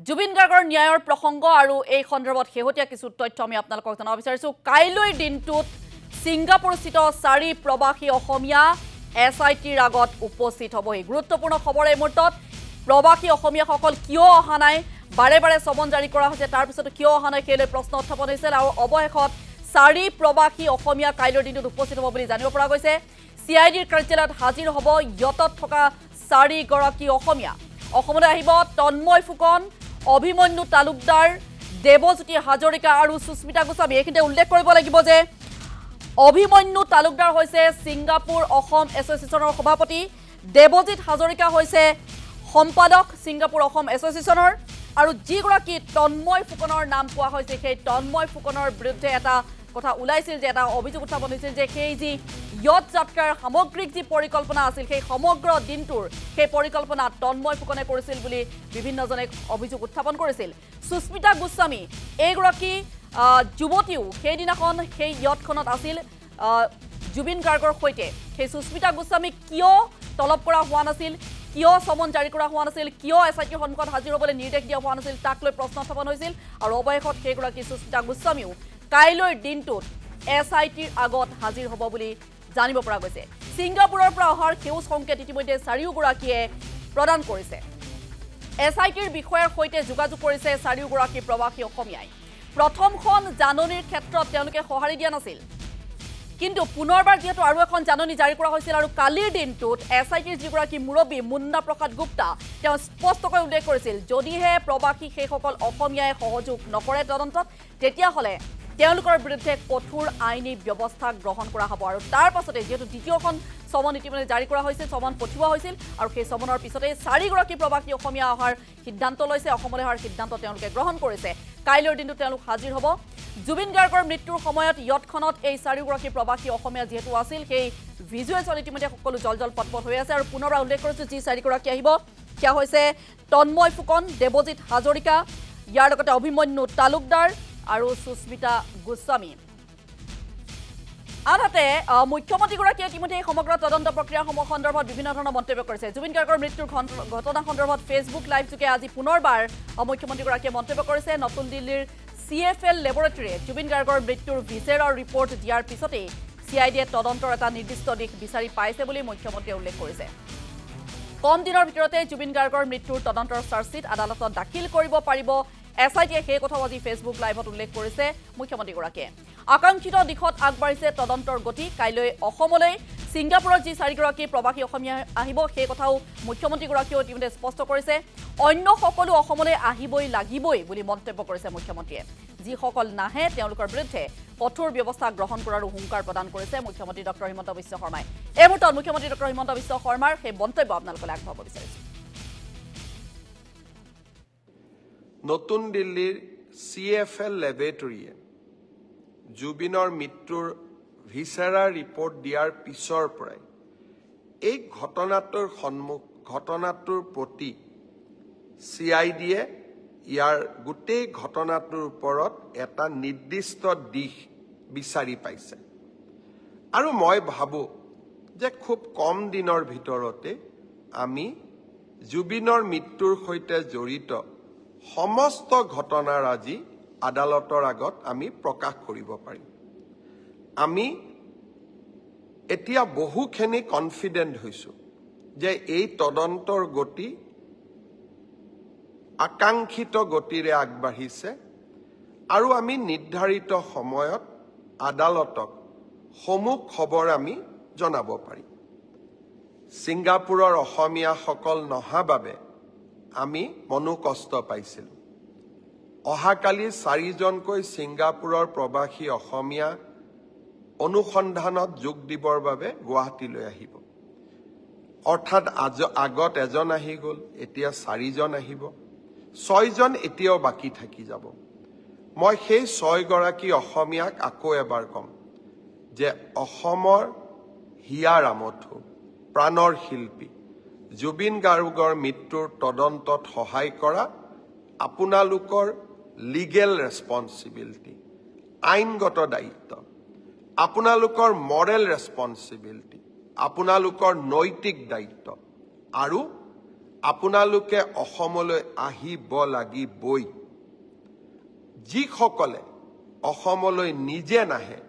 জুবিন গাৰ্গৰ ন্যায়ৰ প্ৰসংগ আৰু এই সন্দৰ্ভত শেহতীয়া কিছু তথ্য আমি আপোনালোকক জনাব বিচাৰিছো কাইলৈ দিনটোত সিংগাপুৰস্থিত 4 প্ৰবাসী অসমীয়া এছআইটিৰ আগত উপস্থিত হ'ব এই গুৰুত্বপূৰ্ণ খবৰ এই মুহূৰ্তত প্ৰবাসী অসমীয়াসকল কিয় অহা নাই বাৰে বাৰে সমন জাৰি কৰা হৈছে তাৰ পিছত কিয় অহা নাই কেলৈ প্ৰশ্ন উত্থাপন হৈছিল আৰু অৱশেষত 4 প্ৰবাসী অসমীয়া কাইলৈ দিনটোত উপস্থিত হ'ব বুলি জানিব পৰা গৈছে সিআইডিৰ কাৰ্যালয়ত হাজিৰ হ'ব ইয়তত থকা 4 গৰাকী অসমীয়া অসমলৈ আহিব তন্ময় ফুকন অভিমন্যু তালুকদাৰ দেৱজ্যোতি হাজৰিকা আৰু সুস্মিতা গোস্বামী এইখিনিতে উল্লেখ কৰিব লাগিব যে অভিমন্যু তালুকদাৰ হৈছে সিংগাপুৰ অসম এছ'চিয়েশ্যনৰ সভাপতি দেৱজিত হাজৰিকা হৈছে সম্পাদক সিংগাপুৰ অসম এছ'চিয়েশ্যনৰ আৰু যিগৰাকী তন্ময় ফুকনৰ নাম কোৱা হৈছে সেই তন্ময় ফুকনৰ বিৰুদ্ধে এটা কথা ওলাইছিল যে এটা অভিযোগ উত্থাপন হৈছিল যে সেই যি ইয়ত যাত্ৰাৰ সামগ্ৰিক যি পৰিকল্পনা আছিল সেই সমগ্ৰ দিনটোৰ সেই পৰিকল্পনা তন্ময় ফুকনে কৰিছিল বুলি বিভিন্নজনে অভিযোগ উত্থাপন কৰিছিল সুস্মিতা গোস্বামী এইগৰাকী যুৱতীও সেইদিনাখন সেই ইয়তখনত আছিল জুবিন গাৰ্গৰ সৈতে সেই সুস্মিতা গোস্বামী কিয় তলব কৰা হোৱা নাছিল কিয় সমন জাৰি কৰা হোৱা নাছিল কিয় এছআইটিৰ সন্মুখত হাজিৰ হ'বলৈ নিৰ্দেশ দিয়া হোৱা নাছিল তাক লৈ প্ৰশ্ন উত্থাপন হৈছিল আৰু অৱশেষত সেইগৰাকী সুস্মিতা গোস্বামীও কাইলৈৰ দিনটোত এছআইটিৰ আগত হাজিৰ হ'ব বুলি জানিব পৰা গৈছে সিংগাপুৰৰ পৰা অহাৰ সেউজ সংকেত ইতিমধ্যে 4 গৰাকীয়ে প্ৰদান কৰিছে এছআইটিৰ বিষয়ৰ সৈতে যোগাযোগ কৰিছে 4 গৰাকী প্ৰবাসী অসমীয়াই প্ৰথমখন জাননীৰ ক্ষেত্ৰত তেওঁলোকে সঁহাৰি দিয়া নাছিল কিন্তু পুনৰবাৰ যেহেতু আৰু এখন জাননী জাৰি কৰা হৈছিল আৰু কালিৰ দিনটোত এছআইটিৰ যিগৰাকী মুৰব্বী মুন্না প্ৰসাদ গুপ্তা তেওঁ স্পষ্টকৈ উল্লেখ কৰিছিল যদিহে প্ৰবাসী সেইসকল অসমীয়াই সহযোগ নকৰে তদন্তত তেতিয়াহ'লে তেওঁলোকৰ বিৰুদ্ধে কঠোৰ আইনী ব্যৱস্থা গ্ৰহণ কৰা হ'ব আৰু তাৰ পাছতে যেহেতু দ্বিতীয়খন সমন ইতিমধ্যে জাৰি কৰা হৈছিল সমন পঠিওৱা হৈছিল আৰু সেই সমনৰ পিছতে 4 গৰাকী প্ৰবাসী অসমীয়া অহাৰ সিদ্ধান্ত লৈছে অসমলৈ অহাৰ সিদ্ধান্ত তেওঁলোকে গ্ৰহণ কৰিছে কাইলৈৰ দিনটো তেওঁলোক হাজিৰ হ'ব জুবিন গাৰ্গৰ মৃত্যুৰ সময়ত ইয়তখনত এই 4 গৰাকী প্ৰবাসী অসমীয়া যেহেতু আছিল সেই ভিজুৱেলছ ইতিমধ্যে সকলো জলজল পটপট হৈ আছে আৰু পুনৰবাৰ উল্লেখ কৰিছোঁ যি 4 গৰাকী আহিব সেয়া হৈছে তন্ময় ফুকন দেৱজিত হাজৰিকা ইয়াৰ লগতে অভিমন্যু তালুকদাৰ আৰু সুস্মিতা গোস্বামী আনহাতে মুখ্যমন্ত্ৰীগৰাকীয়ে ইতিমধ্যে সমগ্ৰ তদন্ত প্ৰক্ৰিয়াৰ সন্দৰ্ভত বিভিন্ন ধৰণৰ মন্তব্য কৰিছে জুবিন গাৰ্গৰ মৃত্যুৰ ঘটনা সন্দৰ্ভত ফেচবুক লাইভ যোগে আজি পুনৰবাৰ মুখ্যমন্ত্ৰীগৰাকীয়ে মন্তব্য কৰিছে নতুন দিল্লীৰ CFL লেবৰেটৰীয়ে জুবিন গাৰ্গৰ মৃত্যুৰ ভিচেৰাৰ ৰিপৰ্ট দিয়াৰ পিছতেই CIDয়ে তদন্তৰ এটা নিৰ্দিষ্ট দিশ বিচাৰি পাইছে বুলি মুখ্যমন্ত্ৰীয়ে উল্লেখ কৰিছে কম দিনৰ ভিতৰতে জুবিন গাৰ্গৰ মৃত্যুৰ তদন্তৰ চাৰ্জশ্বিট আদালতত দাখিল কৰিব পাৰিব এছআইটিয়ে সেই কথাও আজি ফেচবুক লাইভত উল্লেখ কৰিছে মুখ্যমন্ত্ৰীগৰাকীয়ে আকাংক্ষিত দিশত আগবাঢ়িছে তদন্তৰ গতি কাইলৈ অসমলৈ সিংগাপুৰৰ যি 4 গৰাকী প্ৰবাসী অসমীয়া আহিব সেই কথাও মুখ্যমন্ত্ৰীগৰাকীয়ে ইতিমধ্যে স্পষ্ট কৰিছে অন্য সকলো অসমলৈ আহিবই লাগিবই বুলি মন্তব্য কৰিছে মুখ্যমন্ত্ৰীয়ে যিসকল নাহে তেওঁলোকৰ বিৰুদ্ধে কঠোৰ ব্যৱস্থা গ্ৰহণ কৰাৰ হুংকাৰ প্ৰদান কৰিছে মুখ্যমন্ত্ৰী ডক্টৰ হিমন্ত বিশ্ব শৰ্মাই এই মুহূৰ্তত মুখ্যমন্ত্ৰী ডক্টৰ হিমন্ত বিশ্ব শৰ্মাৰ সেই মন্তব্য আপোনালোকলৈ আগবঢ়াব বিচাৰিছোঁ নতুন দিল্লীৰ CFL লেবৰেটৰীয়ে জুবিনৰ মৃত্যুৰ ভিচেৰা ৰিপৰ্ট দিয়াৰ পিছৰ পৰাই এই ঘটনাটোৰ প্ৰতি CIDয়ে ইয়াৰ গোটেই ঘটনাটোৰ ওপৰত এটা নিৰ্দিষ্ট দিশ বিচাৰি পাইছে আৰু মই ভাবো যে খুব কম দিনৰ ভিতৰতে আমি জুবিনৰ মৃত্যুৰ সৈতে জড়িত সমস্ত ঘটনাৰ আজি আদালতৰ আগত আমি প্ৰকাশ কৰিব পাৰিম আমি এতিয়া বহুখিনি কনফিডেন্ট হৈছো যে এই তদন্তৰ গতি আকাংক্ষিত গতিৰে আগবাঢ়িছে আৰু আমি নিৰ্ধাৰিত সময়ত আদালতক সমুখ খবৰ আমি জনাব পাৰিম সিংগাপুৰৰ অসমীয়াসকল নহা বাবে আমি মনোকষ্ট পাইছিলোঁ অহাকালি 4জনকৈ সিংগাপুৰৰ প্ৰবাসী অসমীয়া অনুসন্ধানত যোগ দিবৰ বাবে গুৱাহাটীলৈ আহিব অৰ্থাৎ আগত এজন আহি গ'ল এতিয়া 4জন আহিব 6জন এতিয়াও বাকি থাকি যাব মই সেই 6 গৰাকী অসমীয়াক আকৌ এবাৰ কম যে অসমৰ হিয়া ৰামথু প্ৰাণৰ শিল্পী জুবিন গাৰ্গৰ মৃত্যুৰ তদন্তত সহায় কৰা আপোনালোকৰ লিগেল ৰেসপন্সিবিলিটি আইনগত দায়িত্ব আপোনালোকৰ মৰেল ৰেসপন্সিবিলিটি আপোনালোকৰ নৈতিক দায়িত্ব আৰু আপোনালোকে অসমলৈ আহিব লাগিবই যিসকলে অসমলৈ নিজে নাহে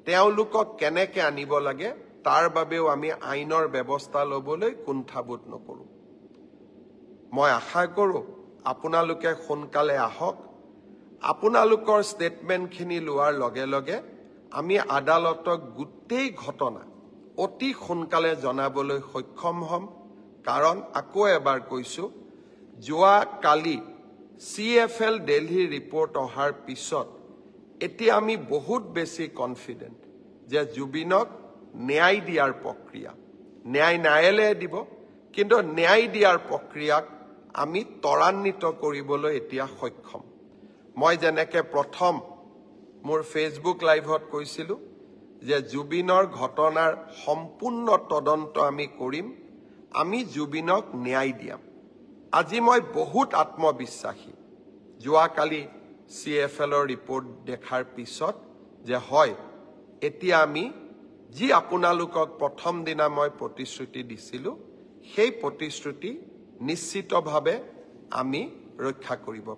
তেওঁলোকক কেনেকৈ আনিব লাগে তাৰ বাবেও আমি আইনৰ ব্যৱস্থা ল'বলৈ কুণ্ঠাবোধ নকৰোঁ মই আশা কৰোঁ আপোনালোকে সোনকালে আহক আপোনালোকৰ ষ্টেটমেণ্টখিনি লোৱাৰ লগে লগে আমি আদালতক গোটেই ঘটনা অতি সোনকালে জনাবলৈ সক্ষম হ'ম কাৰণ আকৌ এবাৰ কৈছোঁ যোৱা কালি CFL দিল্লী ৰিপৰ্ট অহাৰ পিছত এতিয়া আমি বহুত বেছি কনফিডেণ্ট যে জুবিনক ন্যায় দিয়াৰ প্ৰক্ৰিয়া ন্যায়ালয়ে দিব কিন্তু ন্যায় দিয়াৰ প্ৰক্ৰিয়াক আমি ত্বৰান্বিত কৰিবলৈ এতিয়া সক্ষম মই যেনেকৈ প্ৰথম মোৰ ফেচবুক লাইভত কৈছিলোঁ যে জুবিনৰ ঘটনাৰ সম্পূৰ্ণ তদন্ত আমি কৰিম আমি জুবিনক ন্যায় দিয়াম আজি মই বহুত আত্মবিশ্বাসী যোৱাকালি CFLৰ ৰিপৰ্ট দেখাৰ পিছত যে হয় এতিয়া আমি যি আপোনালোকক প্ৰথম দিনা মই প্ৰতিশ্ৰুতি দিছিলোঁ সেই প্ৰতিশ্ৰুতি নিশ্চিতভাৱে আমি ৰক্ষা কৰিব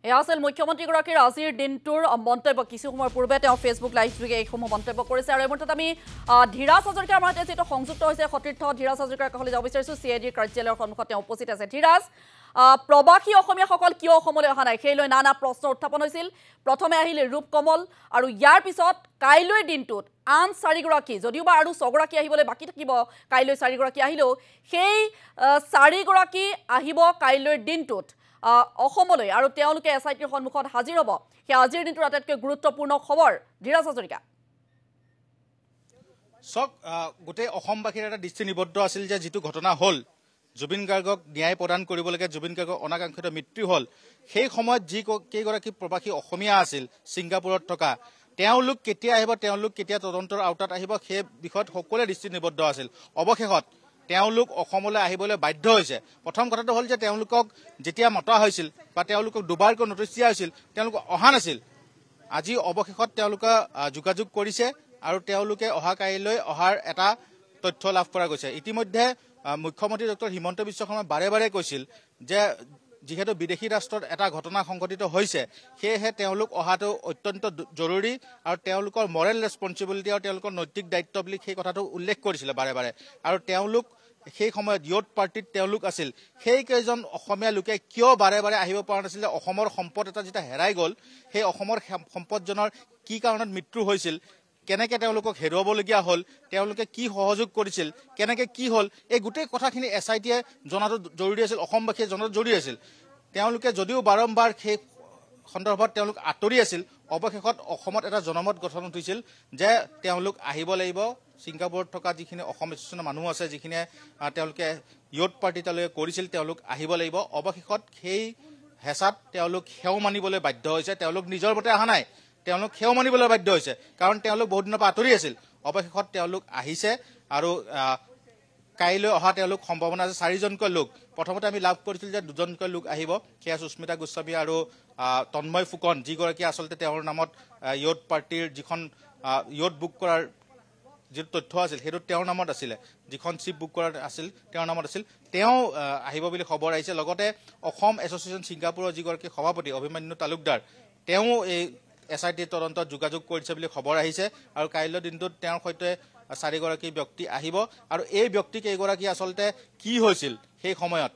এয়া আছিল মুখ্যমন্ত্ৰীগৰাকীৰ আজিৰ দিনটোৰ মন্তব্য কিছু সময়ৰ পূৰ্বে তেওঁ ফেচবুক লাইভ যোগে এইসমূহ মন্তব্য কৰিছে আৰু এই মুহূৰ্তত আমি ধীৰাজ হাজৰিকাৰ আমাৰ যিটো সংযুক্ত হৈছে সতীৰ্থ ধীৰাজ হাজৰিকাৰ কাষলৈ যাব বিচাৰিছোঁ CIDৰ কাৰ্যালয়ৰ সন্মুখত তেওঁ উপস্থিত আছে ধীৰাজ প্ৰবাসী অসমীয়াসকল কিয় অসমলৈ অহা নাই সেই লৈ নানা প্ৰশ্ন উত্থাপন হৈছিল প্ৰথমে আহিলে ৰূপকমল আৰু ইয়াৰ পিছত কাইলৈৰ দিনটোত আন 4গৰাকী যদিওবা আৰু 6গৰাকী আহিবলৈ বাকী থাকিব কাইলৈ 4গৰাকী আহিলেও সেই 4গৰাকী আহিব কাইলৈৰ দিনটোত অসমলৈ আৰু তেওঁলোকে SITৰ সন্মুখত হাজিৰ হ'ব সেই আজিৰ দিনটোৰ আটাইতকৈ গুৰুত্বপূৰ্ণ খবৰ ধীৰাজ হাজৰিকা চক গোটেই অসমবাসীৰ এটা দৃষ্টি নিবদ্ধ আছিল যে যিটো ঘটনা হ'ল জুবিন গাৰ্গক ন্যায় প্ৰদান কৰিব লাগে জুবিন গাৰ্গৰ অনাকাংক্ষিত মৃত্যু হ'ল সেই সময়ত যি কেইগৰাকী প্ৰবাসী অসমীয়া আছিল ছিংগাপুৰত থকা তেওঁলোক কেতিয়া আহিব তেওঁলোক কেতিয়া তদন্তৰ আওতাত আহিব সেই বিষয়ত সকলোৱে দৃষ্টি নিবদ্ধ আছিল অৱশেষত তেওঁলোক অসমলৈ আহিবলৈ বাধ্য হৈছে প্ৰথম কথাটো হ'ল যে তেওঁলোকক যেতিয়া মতা হৈছিল বা তেওঁলোকক দুবাৰকৈ নটিচ দিয়া হৈছিল তেওঁলোক অহা নাছিল আজি অৱশেষত তেওঁলোকে যোগাযোগ কৰিছে আৰু তেওঁলোকে অহা কাইলৈ অহাৰ এটা তথ্য লাভ কৰা গৈছে ইতিমধ্যে মুখ্যমন্ত্ৰী ডক্টৰ হিমন্ত বিশ্ব শৰ্মাই বাৰে বাৰে কৈছিল যে যিহেতু বিদেশী ৰাষ্ট্ৰত এটা ঘটনা সংঘটিত হৈছে সেয়েহে তেওঁলোক অহাটো অত্যন্ত জৰুৰী আৰু তেওঁলোকৰ মৰেল ৰেছপন্সিবিলিটি আৰু তেওঁলোকৰ নৈতিক দায়িত্ব বুলি সেই কথাটো উল্লেখ কৰিছিলে বাৰে বাৰে আৰু তেওঁলোক সেই সময়ত ইয়ত পাৰ্টিত তেওঁলোক আছিল সেই কেইজন অসমীয়া লোকে কিয় বাৰে বাৰে আহিব পৰা নাছিল অসমৰ সম্পদ এটা যেতিয়া হেৰাই গ'ল সেই অসমৰ সম্পদজনৰ কি কাৰণত মৃত্যু হৈছিল কেনেকৈ তেওঁলোকক হেৰুৱাবলগীয়া হ'ল তেওঁলোকে কি সহযোগ কৰিছিল কেনেকৈ কি হ'ল এই গোটেই কথাখিনি SITয়ে জনাটো জৰুৰী আছিল অসমবাসীয়ে জনাটো জৰুৰী আছিল তেওঁলোকে যদিও বাৰম্বাৰ সেই সন্দৰ্ভত তেওঁলোক আঁতৰি আছিল অৱশেষত অসমত এটা জনমত গঠন হৈছিল যে তেওঁলোক আহিব লাগিব ছিংগাপুৰত থকা যিখিনি অসম এছ'চিয়েশ্যনৰ মানুহ আছে যিখিনিয়ে তেওঁলোকে ইয়ত পাৰ্টি তেওঁলোকে কৰিছিল তেওঁলোক আহিব লাগিব অৱশেষত সেই হেঁচাত তেওঁলোক সেও মানিবলৈ বাধ্য হৈছে তেওঁলোক নিজৰ মতে অহা নাই তেওঁলোক সেও মানিবলৈ বাধ্য হৈছে কাৰণ তেওঁলোক বহুত দিনৰ পৰা আঁতৰি আছিল অৱশেষত তেওঁলোক আহিছে আৰু কাইলৈ অহা তেওঁলোক সম্ভাৱনা আছে 4জনকৈ লোক প্ৰথমতে আমি লাভ কৰিছিলোঁ যে 2জনকৈ লোক আহিব সেয়া সুস্মিতা গোস্বামী আৰু তন্ময় ফুকন যিগৰাকী আচলতে তেওঁৰ নামত ইয়ত পাৰ্টিৰ যিখন ইয়ত বুক কৰাৰ যিটো তথ্য আছিল সেইটো তেওঁৰ নামত আছিলে যিখন চিপ বুক কৰা আছিল তেওঁৰ নামত আছিল তেওঁ আহিব বুলি খবৰ আহিছে লগতে অসম এছ'চিয়েশ্যন ছিংগাপুৰৰ যিগৰাকী সভাপতি অভিমন্যু তালুকদাৰ তেওঁ এই SIT তদন্তত যোগাযোগ কৰিছে বুলি খবৰ আহিছে আৰু কাইলৈ দিনটোত তেওঁৰ সৈতে 4গৰাকী ব্যক্তি আহিব আৰু এই ব্যক্তি কেইগৰাকী আচলতে কি হৈছিল সেই সময়ত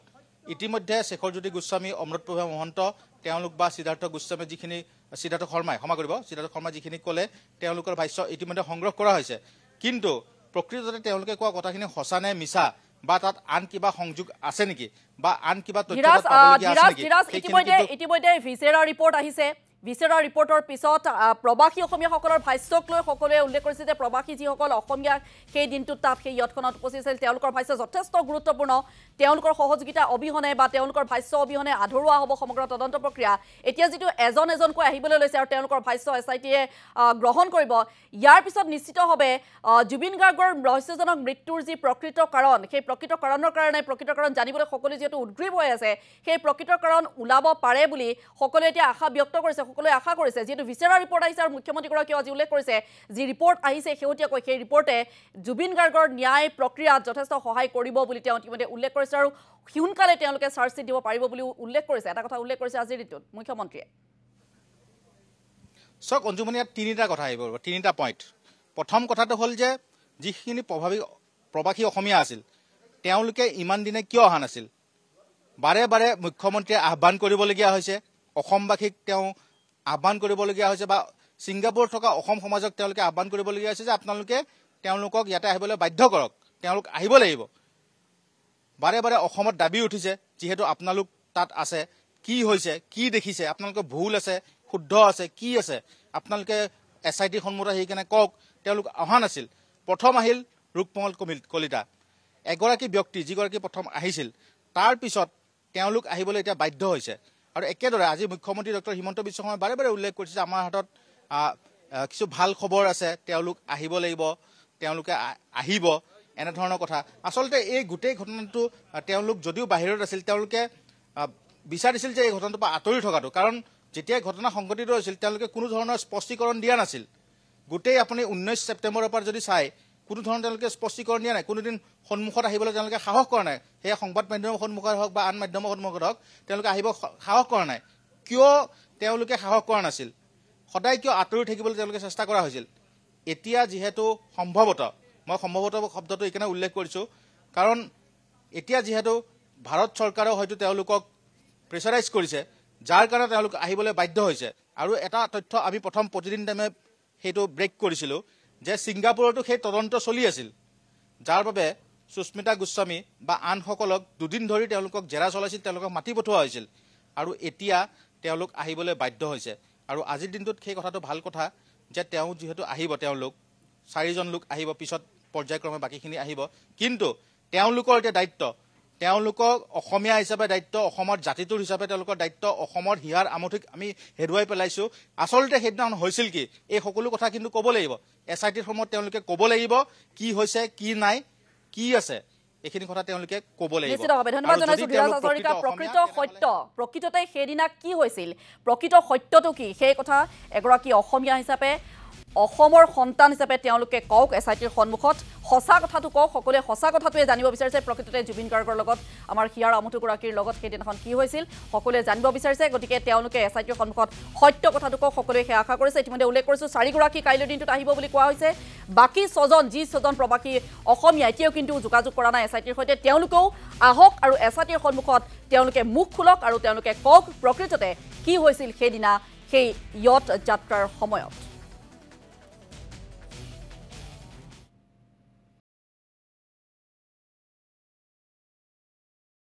ইতিমধ্যে শেখৰজ্যোতি গোস্বামী অমৃতপ্ৰভা মহন্ত তেওঁলোক বা সিদ্ধাৰ্থ গোস্বামী যিখিনি সিদ্ধাৰ্থ শৰ্মাই ক্ষমা কৰিব সিদ্ধাৰ্থ শৰ্মা যিখিনি ক'লে তেওঁলোকৰ ভাষ্য ইতিমধ্যে সংগ্ৰহ কৰা হৈছে কিন্তু প্ৰকৃততে তেওঁলোকে কোৱা কথাখিনি সঁচা নে মিছা বা তাত আন কিবা সংযোগ আছে নেকি বা আন কিবা তথ্য পাবলগীয়া আছে নেকি ইতিমধ্যে ভিছেৰা ৰিপৰ্ট আহিছে ভিছেৰা ৰিপৰ্টৰ পিছত প্ৰবাসী অসমীয়াসকলৰ ভাষ্যক লৈ সকলোৱে উল্লেখ কৰিছে যে প্ৰবাসী যিসকল অসমীয়া সেই দিনটোত তাত সেই ইয়তখনত উপস্থিত আছিল তেওঁলোকৰ ভাষ্য যথেষ্ট গুৰুত্বপূৰ্ণ তেওঁলোকৰ সহযোগিতা অবিহনে বা তেওঁলোকৰ ভাষ্য অবিহনে আধৰুৱা হ'ব সমগ্ৰ তদন্ত প্ৰক্ৰিয়া এতিয়া যিটো এজনকৈ আহিবলৈ লৈছে আৰু তেওঁলোকৰ ভাষ্য SITয়ে গ্ৰহণ কৰিব ইয়াৰ পিছত নিশ্চিতভাৱে জুবিন গাৰ্গৰ ৰহস্যজনক মৃত্যুৰ যি প্ৰকৃত কাৰণ সেই প্ৰকৃত কাৰণৰ কাৰণে প্ৰকৃত কাৰণ জানিবলৈ সকলোৱে যিহেতু উদ্গ্ৰীৱ হৈ আছে সেই প্ৰকৃত কাৰণ ওলাব পাৰে বুলি সকলোৱে এতিয়া আশা ব্যক্ত কৰিছে সকলোৱে আশা কৰিছে যিহেতু ভিচেৰা ৰিপৰ্ট আহিছে আৰু মুখ্যমন্ত্ৰীগৰাকীয়ে আজি উল্লেখ কৰিছে যি ৰিপৰ্ট আহিছে শেহতীয়াকৈ সেই ৰিপৰ্টে জুবিন গাৰ্গৰ ন্যায় প্ৰক্ৰিয়াত যথেষ্ট সহায় কৰিব বুলি তেওঁ ইতিমধ্যে উল্লেখ কৰিছে আৰু সোনকালে তেওঁলোকে চাৰ্জশ্বিট দিব পাৰিব বুলি উল্লেখ কৰিছে এটা কথা উল্লেখ কৰিছে আজিৰ দিনটোত মুখ্যমন্ত্ৰীয়ে চাওক অঞ্জুমণি ইয়াত তিনিটা কথা আহিব তিনিটা পইণ্ট প্ৰথম কথাটো হ'ল যে যিখিনি প্ৰবাসী অসমীয়া আছিল তেওঁলোকে ইমান দিনে কিয় অহা নাছিল বাৰে বাৰে মুখ্যমন্ত্ৰীয়ে আহ্বান কৰিবলগীয়া হৈছে অসমবাসীক তেওঁ আহ্বান কৰিবলগীয়া হৈছে বা ছিংগাপুৰত থকা অসম সমাজক তেওঁলোকে আহ্বান কৰিবলগীয়া হৈছে যে আপোনালোকে তেওঁলোকক ইয়াতে আহিবলৈ বাধ্য কৰক তেওঁলোক আহিব লাগিব বাৰে বাৰে অসমত দাবী উঠিছে যিহেতু আপোনালোক তাত আছে কি হৈছে কি দেখিছে আপোনালোকৰ ভুল আছে শুদ্ধ আছে কি আছে আপোনালোকে SIT সন্মুখত আহি কেনে কওক তেওঁলোক অহা নাছিল প্ৰথম আহিল ৰূপমল কলিতা এগৰাকী ব্যক্তি যিগৰাকী প্ৰথম আহিছিল তাৰ পিছত তেওঁলোক আহিবলৈ এতিয়া বাধ্য হৈছে আৰু একেদৰে আজি মুখ্যমন্ত্ৰী ডক্টৰ হিমন্ত বিশ্ব শৰ্মাই বাৰে বাৰে উল্লেখ কৰিছে যে আমাৰ হাতত কিছু ভাল খবৰ আছে তেওঁলোক আহিব লাগিব তেওঁলোকে আহিব এনেধৰণৰ কথা আচলতে এই গোটেই ঘটনাটো তেওঁলোক যদিও বাহিৰত আছিল তেওঁলোকে বিচাৰিছিল যে এই ঘটনাটোৰ পৰা আঁতৰি থকাটো কাৰণ যেতিয়া ঘটনা সংঘটিত হৈছিল তেওঁলোকে কোনো ধৰণৰ স্পষ্টীকৰণ দিয়া নাছিল গোটেই আপুনি 19 ছেপ্টেম্বৰৰ পৰা যদি চাই কোনো ধৰণৰ তেওঁলোকে স্পষ্টীকৰণ দিয়া নাই কোনোদিন সন্মুখত আহিবলৈ তেওঁলোকে সাহস কৰা নাই সেয়া সংবাদ মাধ্যমৰ সন্মুখত হওক বা আন মাধ্যমৰ সন্মুখত হওক তেওঁলোকে আহিব সাহস কৰা নাই কিয় তেওঁলোকে সাহস কৰা নাছিল সদায় কিয় আঁতৰি থাকিবলৈ তেওঁলোকে চেষ্টা কৰা হৈছিল এতিয়া যিহেতু সম্ভৱতঃ মই সম্ভৱতঃ শব্দটো এইকাৰণে উল্লেখ কৰিছোঁ কাৰণ এতিয়া যিহেতু ভাৰত চৰকাৰেও হয়তো তেওঁলোকক প্ৰেছাৰাইজ কৰিছে যাৰ কাৰণে তেওঁলোক আহিবলৈ বাধ্য হৈছে আৰু এটা তথ্য আমি প্ৰথম প্ৰতিদিন টাইমে সেইটো ব্ৰেক কৰিছিলোঁ যে ছিংগাপুৰতো সেই তদন্ত চলি আছিল যাৰ বাবে সুস্মিতা গোস্বামী বা আনসকলক দুদিন ধৰি তেওঁলোকক জেৰা চলাইছিল তেওঁলোকক মাতি পঠোৱা হৈছিল আৰু এতিয়া তেওঁলোক আহিবলৈ বাধ্য হৈছে আৰু আজিৰ দিনটোত সেই কথাটো ভাল কথা যে তেওঁ যিহেতু আহিব তেওঁলোক 4জন লোক আহিব পিছত পৰ্যায়ক্ৰমে বাকীখিনি আহিব কিন্তু তেওঁলোকৰ এতিয়া দায়িত্ব তেওঁলোকক অসমীয়া হিচাপে দায়িত্ব অসমৰ জাতিটোৰ হিচাপে তেওঁলোকৰ দায়িত্ব অসমৰ হিয়াৰ আমঠিক আমি হেৰুৱাই পেলাইছোঁ আচলতে সেইদিনাখন হৈছিল কি এই সকলো কথা কিন্তু ক'ব লাগিব SIT সময়ত তেওঁলোকে ক'ব লাগিব কি হৈছে কি নাই কি আছে এইখিনি কথা তেওঁলোকে ক'ব লাগিব নিশ্চিতভাৱে ধন্যবাদ জনাইছোঁ ধীৰাজ হাজৰিকা প্ৰকৃত সত্য প্ৰকৃততে সেইদিনা কি হৈছিল প্ৰকৃত সত্যটো কি সেই কথা এগৰাকী অসমীয়া হিচাপে অসমৰ সন্তান হিচাপে তেওঁলোকে কওক SITৰ সন্মুখত সঁচা কথাটো কওক সকলোৱে সঁচা কথাটোৱে জানিব বিচাৰিছে প্ৰকৃততে জুবিন গাৰ্গৰ লগত আমাৰ হিয়াৰ আমঠুগৰাকীৰ লগত সেইদিনাখন কি হৈছিল সকলোৱে জানিব বিচাৰিছে গতিকে তেওঁলোকে SITৰ সন্মুখত সত্য কথাটো কওক সকলোৱে সেই আশা কৰিছে ইতিমধ্যে উল্লেখ কৰিছোঁ 4গৰাকী কাইলৈ দিনটোত আহিব বুলি কোৱা হৈছে বাকী 6জন যি 6জন প্ৰবাসী অসমীয়া এতিয়াও কিন্তু যোগাযোগ কৰা নাই SITৰ সৈতে তেওঁলোকেও আহক আৰু SITৰ সন্মুখত তেওঁলোকে মুখ খোলক আৰু তেওঁলোকে কওক প্ৰকৃততে কি হৈছিল সেইদিনা সেই য়ট যাত্ৰাৰ সময়ত